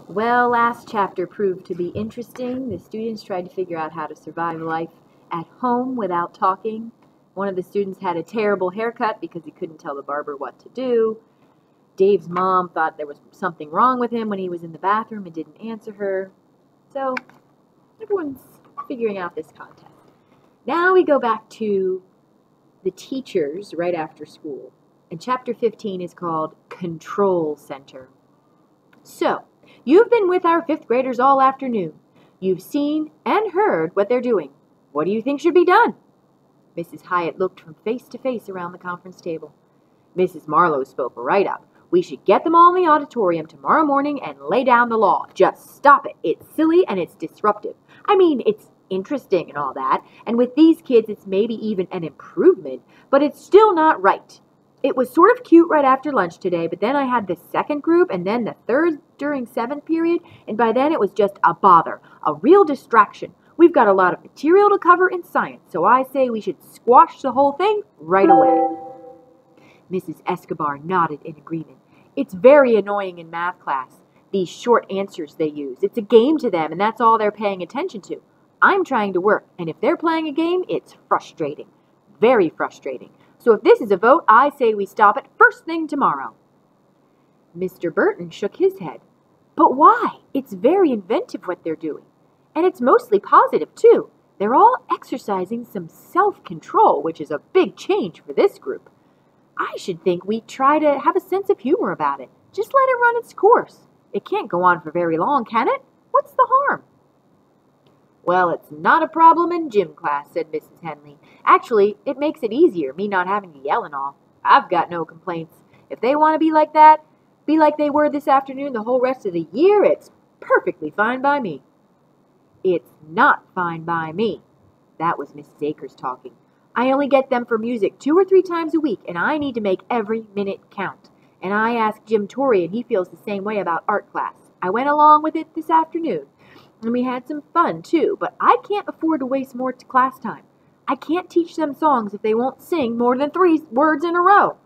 Well, last chapter proved to be interesting. The students tried to figure out how to survive life at home without talking. One of the students had a terrible haircut because he couldn't tell the barber what to do. Dave's mom thought there was something wrong with him when he was in the bathroom and didn't answer her. So, everyone's figuring out this contest. Now we go back to the teachers right after school. And chapter 15 is called Control Center. So, you've been with our fifth graders all afternoon. You've seen and heard what they're doing. What do you think should be done? Mrs. Hyatt looked from face to face around the conference table. Mrs. Marlowe spoke right up. We should get them all in the auditorium tomorrow morning and lay down the law. Just stop it. It's silly and it's disruptive. I mean, it's interesting and all that, and with these kids it's maybe even an improvement, but it's still not right. It was sort of cute right after lunch today, but then I had the second group and then the third during seventh period, and by then it was just a bother, a real distraction. We've got a lot of material to cover in science, so I say we should squash the whole thing right away. Mrs. Escobar nodded in agreement. It's very annoying in math class, these short answers they use. It's a game to them, and that's all they're paying attention to. I'm trying to work, and if they're playing a game, it's frustrating. Very frustrating. So if this is a vote, I say we stop it first thing tomorrow. Mr. Burton shook his head. But why? It's very inventive what they're doing. And it's mostly positive, too. They're all exercising some self-control, which is a big change for this group. I should think we try to have a sense of humor about it. Just let it run its course. It can't go on for very long, can it? What's the harm? Well, it's not a problem in gym class, said Mrs. Henley. Actually, it makes it easier, me not having to yell and all. I've got no complaints. If they want to be like that, be like they were this afternoon the whole rest of the year, it's perfectly fine by me. It's not fine by me. That was Mrs. Akers talking. I only get them for music 2 or 3 times a week, and I need to make every minute count. And I asked Jim Torrey, and he feels the same way about art class. I went along with it this afternoon, and we had some fun, too, but I can't afford to waste more class time. I can't teach them songs if they won't sing more than 3 words in a row.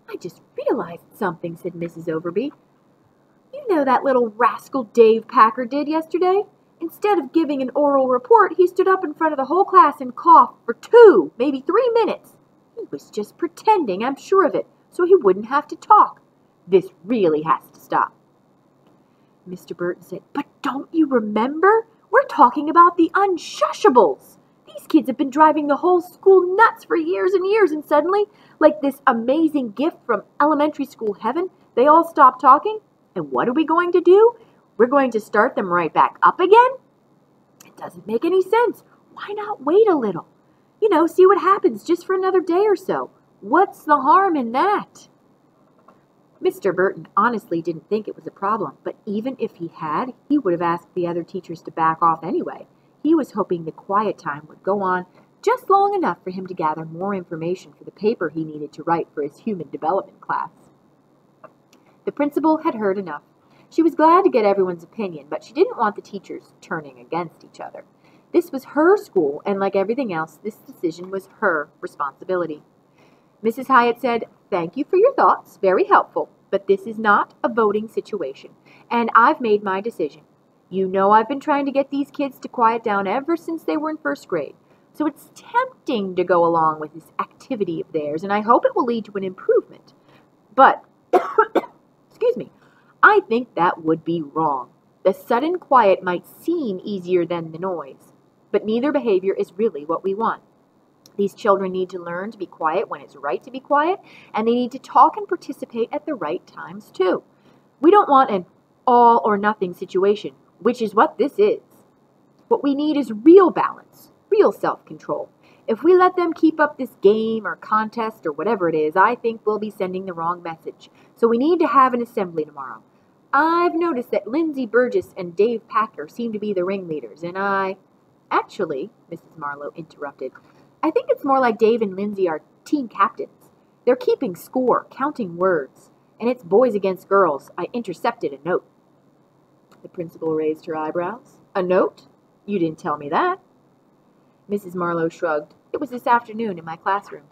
I just realized something, said Mrs. Overby. You know that little rascal Dave Packer did yesterday? Instead of giving an oral report, he stood up in front of the whole class and coughed for 2, maybe 3 minutes. He was just pretending, I'm sure of it, so he wouldn't have to talk. This really has to stop. Mr. Burton said, But don't you remember? We're talking about the unshushables. These kids have been driving the whole school nuts for years and years, and suddenly, like this amazing gift from elementary school heaven, they all stop talking. And what are we going to do? We're going to start them right back up again? It doesn't make any sense. Why not wait a little? See what happens just for another day or so. What's the harm in that? Mr. Burton honestly didn't think it was a problem, but even if he had, he would have asked the other teachers to back off anyway. He was hoping the quiet time would go on just long enough for him to gather more information for the paper he needed to write for his human development class. The principal had heard enough. She was glad to get everyone's opinion, but she didn't want the teachers turning against each other. This was her school, and like everything else, this decision was her responsibility. Mrs. Hyatt said, Thank you for your thoughts, very helpful, but this is not a voting situation, and I've made my decision. You know I've been trying to get these kids to quiet down ever since they were in first grade, so it's tempting to go along with this activity of theirs, and I hope it will lead to an improvement. But, excuse me, I think that would be wrong. The sudden quiet might seem easier than the noise, but neither behavior is really what we want. These children need to learn to be quiet when it's right to be quiet, and they need to talk and participate at the right times, too. We don't want an all-or-nothing situation, which is what this is. What we need is real balance, real self-control. If we let them keep up this game or contest or whatever it is, I think we'll be sending the wrong message. So we need to have an assembly tomorrow. I've noticed that Lindsay Burgess and Dave Packer seem to be the ringleaders, and Actually, Mrs. Marlowe interrupted, I think it's more like Dave and Lindsay are team captains. They're keeping score, counting words, and it's boys against girls. I intercepted a note. The principal raised her eyebrows. A note? You didn't tell me that. Mrs. Marlowe shrugged. It was this afternoon in my classroom.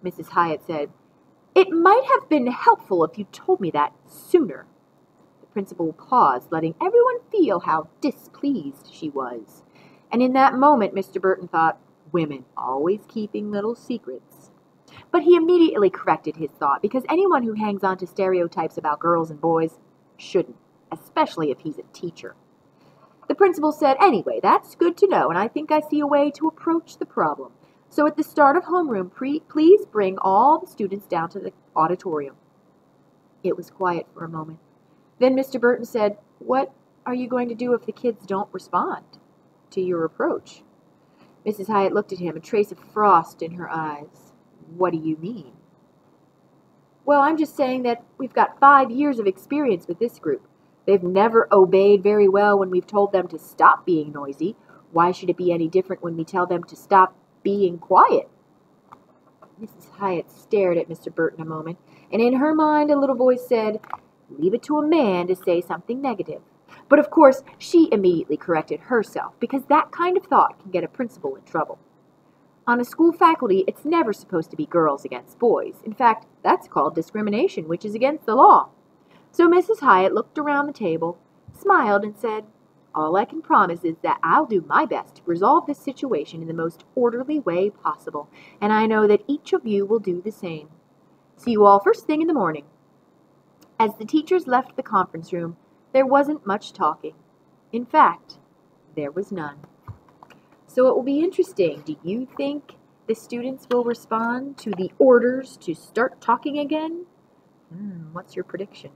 Mrs. Hyatt said, It might have been helpful if you told me that sooner. The principal paused, letting everyone feel how displeased she was. And in that moment, Mr. Burton thought, women always keeping little secrets. But he immediately corrected his thought, because anyone who hangs on to stereotypes about girls and boys shouldn't, especially if he's a teacher. The principal said, anyway, that's good to know, and I think I see a way to approach the problem. So at the start of homeroom, please bring all the students down to the auditorium. It was quiet for a moment. Then Mr. Burton said, what are you going to do if the kids don't respond to your approach? Mrs. Hyatt looked at him, a trace of frost in her eyes. What do you mean? Well, I'm just saying that we've got 5 years of experience with this group. They've never obeyed very well when we've told them to stop being noisy. Why should it be any different when we tell them to stop being quiet? Mrs. Hyatt stared at Mr. Burton a moment, and in her mind a little voice said, leave it to a man to say something negative. But of course she immediately corrected herself, because that kind of thought can get a principal in trouble. On a school faculty, it's never supposed to be girls against boys. In fact, that's called discrimination, which is against the law. So Mrs. Hyatt looked around the table, smiled, and said, all I can promise is that I'll do my best to resolve this situation in the most orderly way possible, and I know that each of you will do the same. See you all first thing in the morning. As the teachers left the conference room, there wasn't much talking. In fact, there was none. So it will be interesting. Do you think the students will respond to the orders to start talking again? What's your prediction?